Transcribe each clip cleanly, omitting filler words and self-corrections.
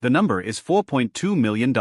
The number is $4.2 million.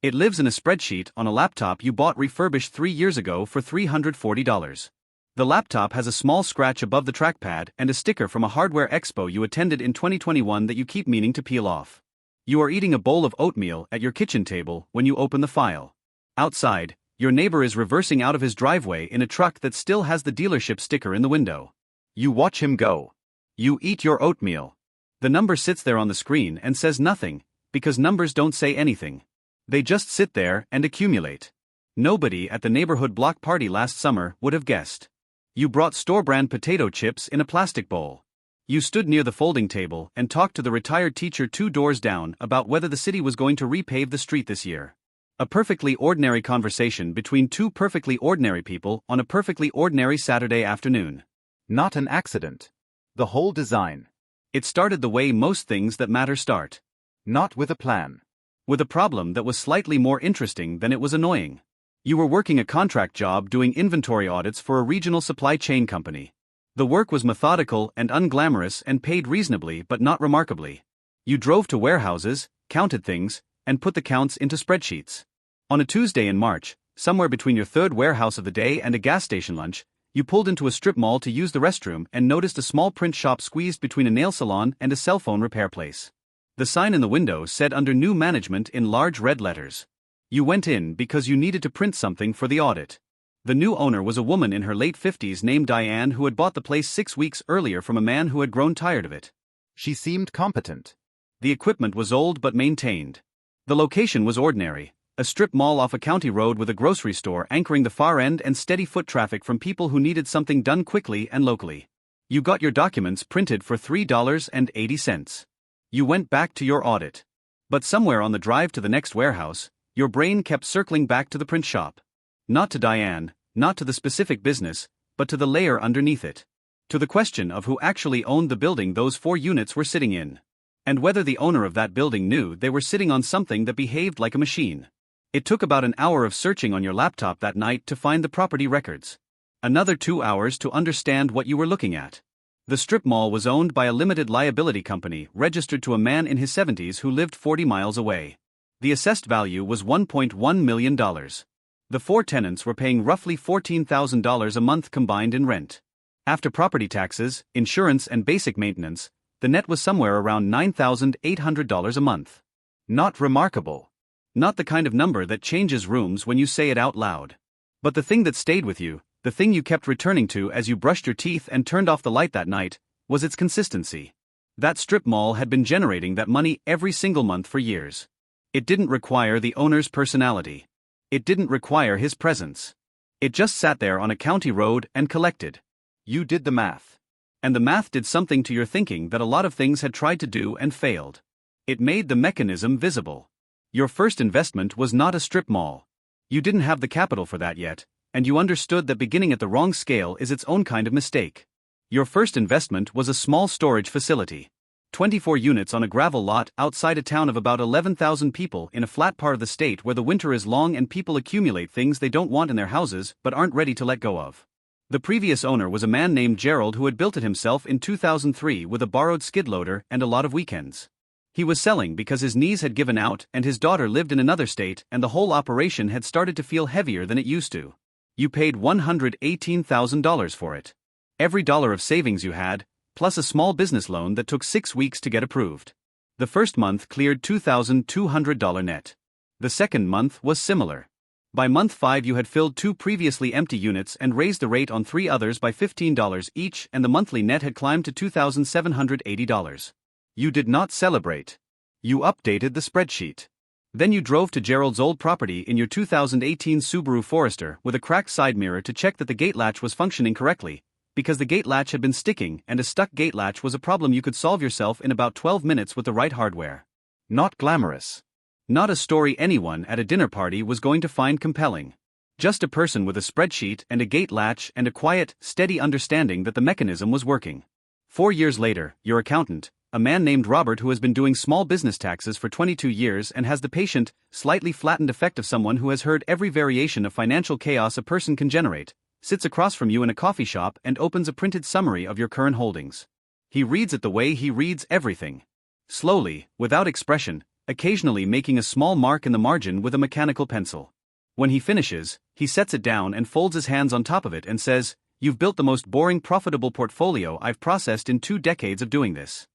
It lives in a spreadsheet on a laptop you bought refurbished 3 years ago for $340. The laptop has a small scratch above the trackpad and a sticker from a hardware expo you attended in 2021 that you keep meaning to peel off. You are eating a bowl of oatmeal at your kitchen table when you open the file. Outside, your neighbor is reversing out of his driveway in a truck that still has the dealership sticker in the window. You watch him go. You eat your oatmeal. The number sits there on the screen and says nothing, because numbers don't say anything. They just sit there and accumulate. Nobody at the neighborhood block party last summer would have guessed. You brought store-brand potato chips in a plastic bowl. You stood near the folding table and talked to the retired teacher 2 doors down about whether the city was going to repave the street this year. A perfectly ordinary conversation between 2 perfectly ordinary people on a perfectly ordinary Saturday afternoon. Not an accident. The whole design. It started the way most things that matter start. Not with a plan. With a problem that was slightly more interesting than it was annoying. You were working a contract job doing inventory audits for a regional supply chain company. The work was methodical and unglamorous and paid reasonably but not remarkably. You drove to warehouses, counted things, and put the counts into spreadsheets. On a Tuesday in March, somewhere between your 3rd warehouse of the day and a gas station lunch, you pulled into a strip mall to use the restroom and noticed a small print shop squeezed between a nail salon and a cell phone repair place. The sign in the window said under new management in large red letters. You went in because you needed to print something for the audit. The new owner was a woman in her late 50s named Diane who had bought the place 6 weeks earlier from a man who had grown tired of it. She seemed competent. The equipment was old but maintained. The location was ordinary, a strip mall off a county road with a grocery store anchoring the far end and steady foot traffic from people who needed something done quickly and locally. You got your documents printed for $3.80. You went back to your audit. But somewhere on the drive to the next warehouse, your brain kept circling back to the print shop. Not to Diane, not to the specific business, but to the layer underneath it. To the question of who actually owned the building those 4 units were sitting in. And whether the owner of that building knew they were sitting on something that behaved like a machine. It took about an hour of searching on your laptop that night to find the property records. Another 2 hours to understand what you were looking at. The strip mall was owned by a limited liability company registered to a man in his 70s who lived 40 miles away. The assessed value was $1.1 million. The 4 tenants were paying roughly $14,000 a month combined in rent. After property taxes, insurance and basic maintenance, the net was somewhere around $9,800 a month. Not remarkable. Not the kind of number that changes rooms when you say it out loud. But the thing that stayed with you, the thing you kept returning to as you brushed your teeth and turned off the light that night, was its consistency. That strip mall had been generating that money every single month for years. It didn't require the owner's personality. It didn't require his presence. It just sat there on a county road and collected. You did the math. And the math did something to your thinking that a lot of things had tried to do and failed. It made the mechanism visible. Your first investment was not a strip mall. You didn't have the capital for that yet, and you understood that beginning at the wrong scale is its own kind of mistake. Your first investment was a small storage facility. 24 units on a gravel lot outside a town of about 11,000 people in a flat part of the state where the winter is long and people accumulate things they don't want in their houses but aren't ready to let go of. The previous owner was a man named Gerald who had built it himself in 2003 with a borrowed skid loader and a lot of weekends. He was selling because his knees had given out and his daughter lived in another state and the whole operation had started to feel heavier than it used to. You paid $118,000 for it. Every dollar of savings you had, plus a small business loan that took 6 weeks to get approved. The first month cleared $2,200 net. The second month was similar. By month 5 you had filled 2 previously empty units and raised the rate on 3 others by $15 each and the monthly net had climbed to $2,780. You did not celebrate. You updated the spreadsheet. Then you drove to Gerald's old property in your 2018 Subaru Forester with a cracked side mirror to check that the gate latch was functioning correctly, because the gate latch had been sticking and a stuck gate latch was a problem you could solve yourself in about 12 minutes with the right hardware. Not glamorous. Not a story anyone at a dinner party was going to find compelling. Just a person with a spreadsheet and a gate latch and a quiet, steady understanding that the mechanism was working. 4 years later, your accountant, a man named Robert who has been doing small business taxes for 22 years and has the patient, slightly flattened effect of someone who has heard every variation of financial chaos a person can generate, sits across from you in a coffee shop and opens a printed summary of your current holdings. He reads it the way he reads everything. slowly, without expression, occasionally making a small mark in the margin with a mechanical pencil. When he finishes, he sets it down and folds his hands on top of it and says, "You've built the most boring profitable portfolio I've processed in 2 decades of doing this."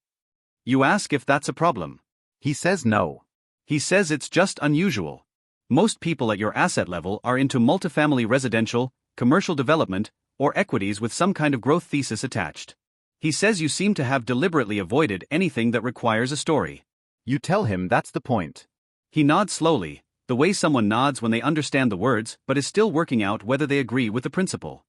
You ask if that's a problem. He says no. He says it's just unusual. Most people at your asset level are into multifamily residential, commercial development, or equities with some kind of growth thesis attached. He says you seem to have deliberately avoided anything that requires a story. You tell him that's the point. He nods slowly, the way someone nods when they understand the words but is still working out whether they agree with the principle.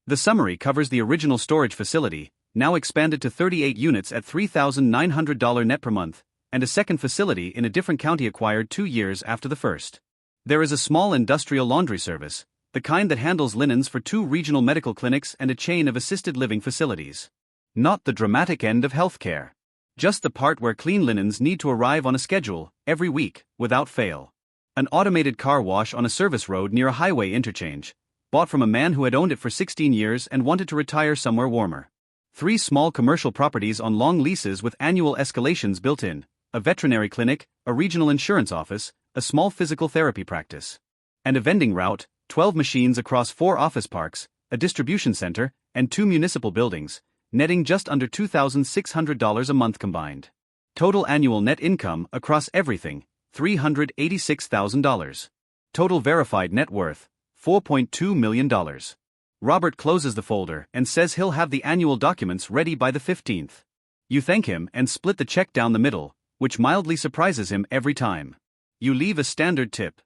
The summary covers the original storage facility, now expanded to 38 units at $3,900 net per month, and a second facility in a different county acquired 2 years after the first. There is a small industrial laundry service, the kind that handles linens for 2 regional medical clinics and a chain of assisted living facilities. Not the dramatic end of healthcare. Just the part where clean linens need to arrive on a schedule, every week, without fail. An automated car wash on a service road near a highway interchange, bought from a man who had owned it for 16 years and wanted to retire somewhere warmer. 3 small commercial properties on long leases with annual escalations built in, a veterinary clinic, a regional insurance office, a small physical therapy practice, and a vending route, 12 machines across 4 office parks, a distribution center, and 2 municipal buildings, netting just under $2,600 a month combined. Total annual net income across everything, $386,000. Total verified net worth, $4.2 million. Robert closes the folder and says he'll have the annual documents ready by the 15th. You thank him and split the check down the middle, which mildly surprises him every time. You leave a standard tip.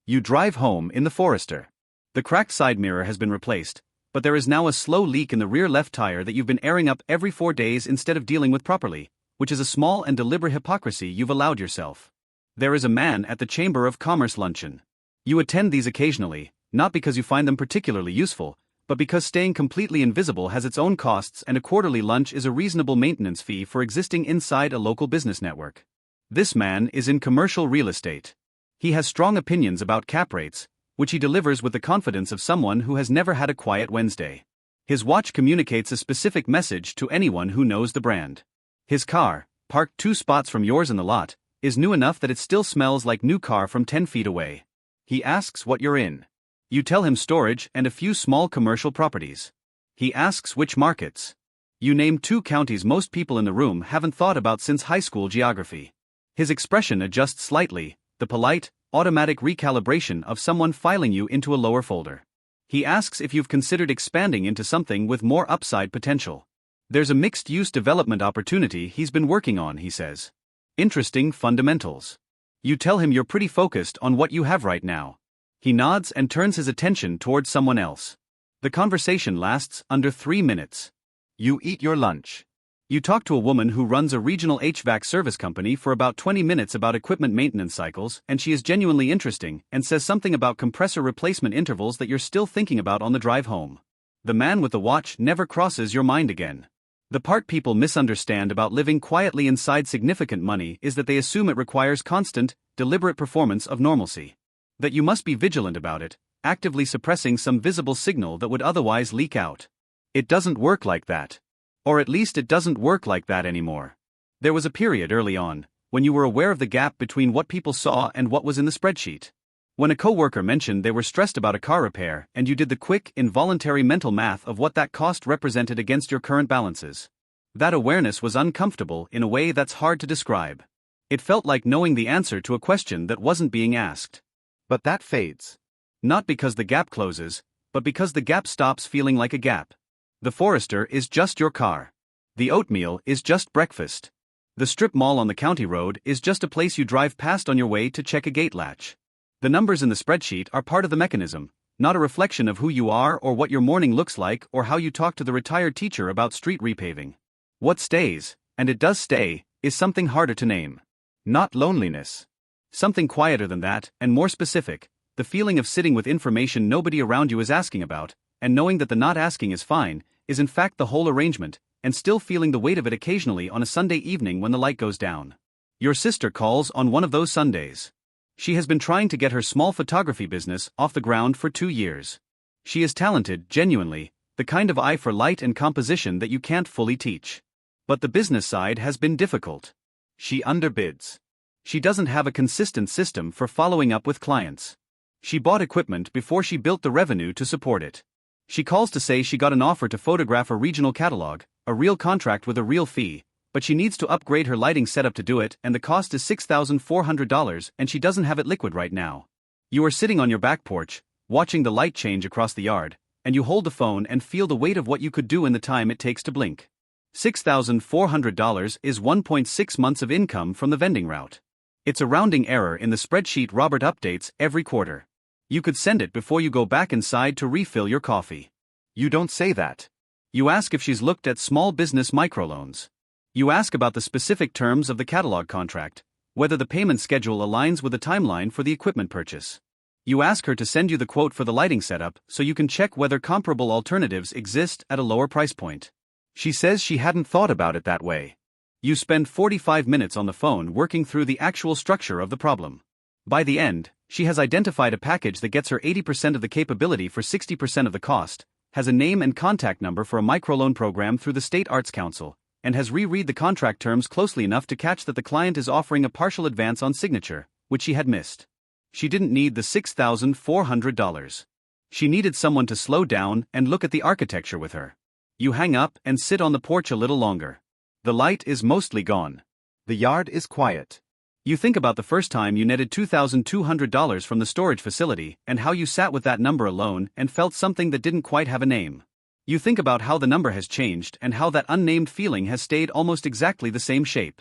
You drive home in the Forester. The cracked side mirror has been replaced, but there is now a slow leak in the rear left tire that you've been airing up every 4 days instead of dealing with properly, which is a small and deliberate hypocrisy you've allowed yourself. There is a man at the Chamber of Commerce luncheon. You attend these occasionally, not because you find them particularly useful, but because staying completely invisible has its own costs and a quarterly lunch is a reasonable maintenance fee for existing inside a local business network. This man is in commercial real estate. He has strong opinions about cap rates, which he delivers with the confidence of someone who has never had a quiet Wednesday. His watch communicates a specific message to anyone who knows the brand. His car, parked 2 spots from yours in the lot, is new enough that it still smells like new car from 10 feet away. He asks what you're in. You tell him storage and a few small commercial properties. He asks which markets. You name 2 counties most people in the room haven't thought about since high school geography. His expression adjusts slightly, the polite, automatic recalibration of someone filing you into a lower folder. He asks if you've considered expanding into something with more upside potential. There's a mixed-use development opportunity he's been working on, he says. Interesting fundamentals. You tell him you're pretty focused on what you have right now. He nods and turns his attention towards someone else. The conversation lasts under 3 minutes. You eat your lunch. You talk to a woman who runs a regional HVAC service company for about 20 minutes about equipment maintenance cycles, and she is genuinely interesting and says something about compressor replacement intervals that you're still thinking about on the drive home. The man with the watch never crosses your mind again. The part people misunderstand about living quietly inside significant money is that they assume it requires constant, deliberate performance of normalcy. That you must be vigilant about it, actively suppressing some visible signal that would otherwise leak out. It doesn't work like that. Or at least it doesn't work like that anymore. There was a period early on, when you were aware of the gap between what people saw and what was in the spreadsheet. When a coworker mentioned they were stressed about a car repair and you did the quick, involuntary mental math of what that cost represented against your current balances. That awareness was uncomfortable in a way that's hard to describe. It felt like knowing the answer to a question that wasn't being asked. But that fades. Not because the gap closes, but because the gap stops feeling like a gap. The Forester is just your car. The oatmeal is just breakfast. The strip mall on the county road is just a place you drive past on your way to check a gate latch. The numbers in the spreadsheet are part of the mechanism, not a reflection of who you are or what your morning looks like or how you talk to the retired teacher about street repaving. What stays, and it does stay, is something harder to name. Not loneliness. Something quieter than that, and more specific, the feeling of sitting with information nobody around you is asking about, and knowing that the not asking is fine, is in fact the whole arrangement, and still feeling the weight of it occasionally on a Sunday evening when the light goes down. Your sister calls on one of those Sundays. She has been trying to get her small photography business off the ground for 2 years. She is talented, genuinely, the kind of eye for light and composition that you can't fully teach. But the business side has been difficult. She underbids. She doesn't have a consistent system for following up with clients. She bought equipment before she built the revenue to support it. She calls to say she got an offer to photograph a regional catalog, a real contract with a real fee, but she needs to upgrade her lighting setup to do it, and the cost is $6,400 and she doesn't have it liquid right now. You are sitting on your back porch, watching the light change across the yard, and you hold the phone and feel the weight of what you could do in the time it takes to blink. $6,400 is 1.6 months of income from the vending route. It's a rounding error in the spreadsheet Robert updates every quarter. You could send it before you go back inside to refill your coffee. You don't say that. You ask if she's looked at small business microloans. You ask about the specific terms of the catalog contract, whether the payment schedule aligns with the timeline for the equipment purchase. You ask her to send you the quote for the lighting setup so you can check whether comparable alternatives exist at a lower price point. She says she hadn't thought about it that way. You spend 45 minutes on the phone working through the actual structure of the problem. By the end, she has identified a package that gets her 80% of the capability for 60% of the cost, has a name and contact number for a microloan program through the State Arts Council, and has reread the contract terms closely enough to catch that the client is offering a partial advance on signature, which she had missed. She didn't need the $6,400. She needed someone to slow down and look at the architecture with her. You hang up and sit on the porch a little longer. The light is mostly gone. The yard is quiet. You think about the first time you netted $2,200 from the storage facility and how you sat with that number alone and felt something that didn't quite have a name. You think about how the number has changed and how that unnamed feeling has stayed almost exactly the same shape.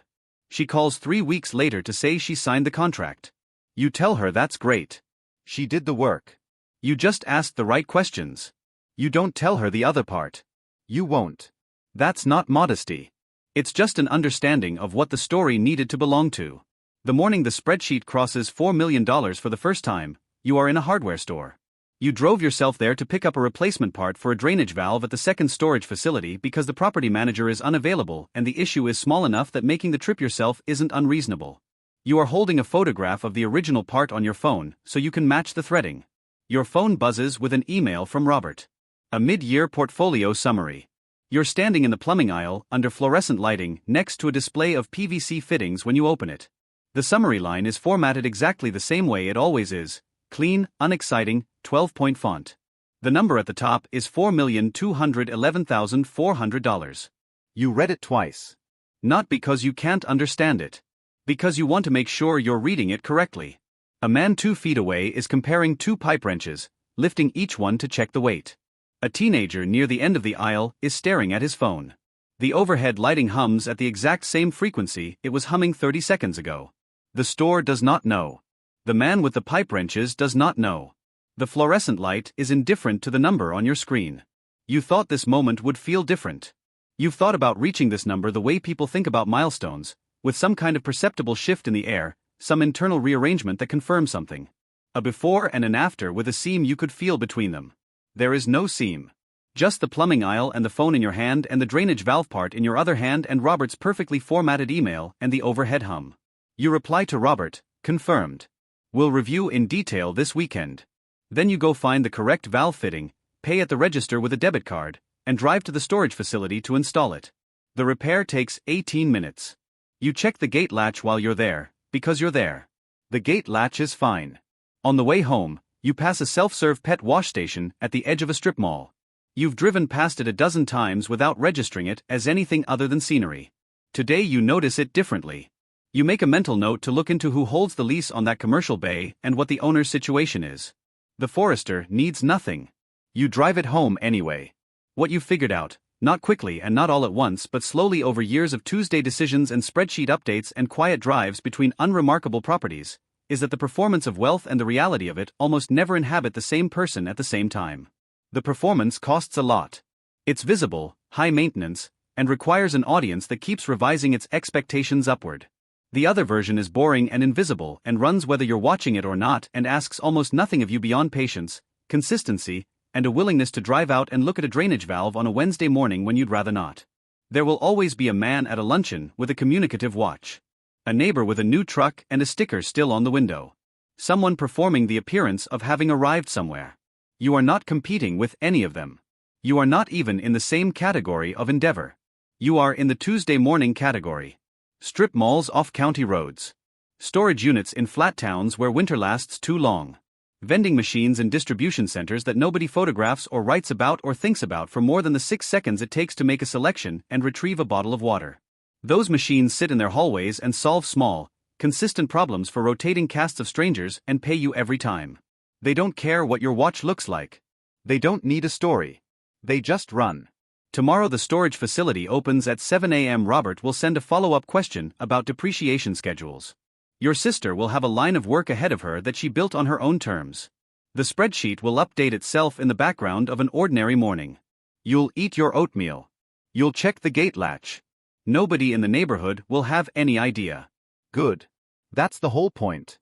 She calls 3 weeks later to say she signed the contract. You tell her that's great. She did the work. You just asked the right questions. You don't tell her the other part. You won't. That's not modesty. It's just an understanding of what the story needed to belong to. The morning the spreadsheet crosses $4 million for the first time, you are in a hardware store. You drove yourself there to pick up a replacement part for a drainage valve at the second storage facility because the property manager is unavailable and the issue is small enough that making the trip yourself isn't unreasonable. You are holding a photograph of the original part on your phone so you can match the threading. Your phone buzzes with an email from Robert. A mid-year portfolio summary. You're standing in the plumbing aisle under fluorescent lighting next to a display of PVC fittings when you open it. The summary line is formatted exactly the same way it always is, clean, unexciting, 12-point font. The number at the top is $4,211,400. You read it twice. Not because you can't understand it. Because you want to make sure you're reading it correctly. A man 2 feet away is comparing 2 pipe wrenches, lifting each one to check the weight. A teenager near the end of the aisle is staring at his phone. The overhead lighting hums at the exact same frequency it was humming 30 seconds ago. The store does not know. The man with the pipe wrenches does not know. The fluorescent light is indifferent to the number on your screen. You thought this moment would feel different. You've thought about reaching this number the way people think about milestones, with some kind of perceptible shift in the air, some internal rearrangement that confirms something. A before and an after with a seam you could feel between them. There is no seam. Just the plumbing aisle and the phone in your hand and the drainage valve part in your other hand and Robert's perfectly formatted email and the overhead hum. You reply to Robert, confirmed. We'll review in detail this weekend. Then you go find the correct valve fitting, pay at the register with a debit card, and drive to the storage facility to install it. The repair takes 18 minutes. You check the gate latch while you're there, because you're there. The gate latch is fine. On the way home, you pass a self-serve pet wash station at the edge of a strip mall. You've driven past it a dozen times without registering it as anything other than scenery. Today you notice it differently. You make a mental note to look into who holds the lease on that commercial bay and what the owner's situation is. The forester needs nothing. You drive it home anyway. What you've figured out, not quickly and not all at once but slowly over years of Tuesday decisions and spreadsheet updates and quiet drives between unremarkable properties, is that the performance of wealth and the reality of it almost never inhabit the same person at the same time. The performance costs a lot. It's visible, high maintenance, and requires an audience that keeps revising its expectations upward. The other version is boring and invisible and runs whether you're watching it or not and asks almost nothing of you beyond patience, consistency, and a willingness to drive out and look at a drainage valve on a Wednesday morning when you'd rather not. There will always be a man at a luncheon with a communicative watch. A neighbor with a new truck and a sticker still on the window. Someone performing the appearance of having arrived somewhere. You are not competing with any of them. You are not even in the same category of endeavor. You are in the Tuesday morning category. Strip malls off county roads. Storage units in flat towns where winter lasts too long. Vending machines in distribution centers that nobody photographs or writes about or thinks about for more than the 6 seconds it takes to make a selection and retrieve a bottle of water. Those machines sit in their hallways and solve small, consistent problems for rotating casts of strangers and pay you every time. They don't care what your watch looks like. They don't need a story. They just run. Tomorrow the storage facility opens at 7 a.m. Robert will send a follow-up question about depreciation schedules. Your sister will have a line of work ahead of her that she built on her own terms. The spreadsheet will update itself in the background of an ordinary morning. You'll eat your oatmeal. You'll check the gate latch. Nobody in the neighborhood will have any idea. Good. That's the whole point.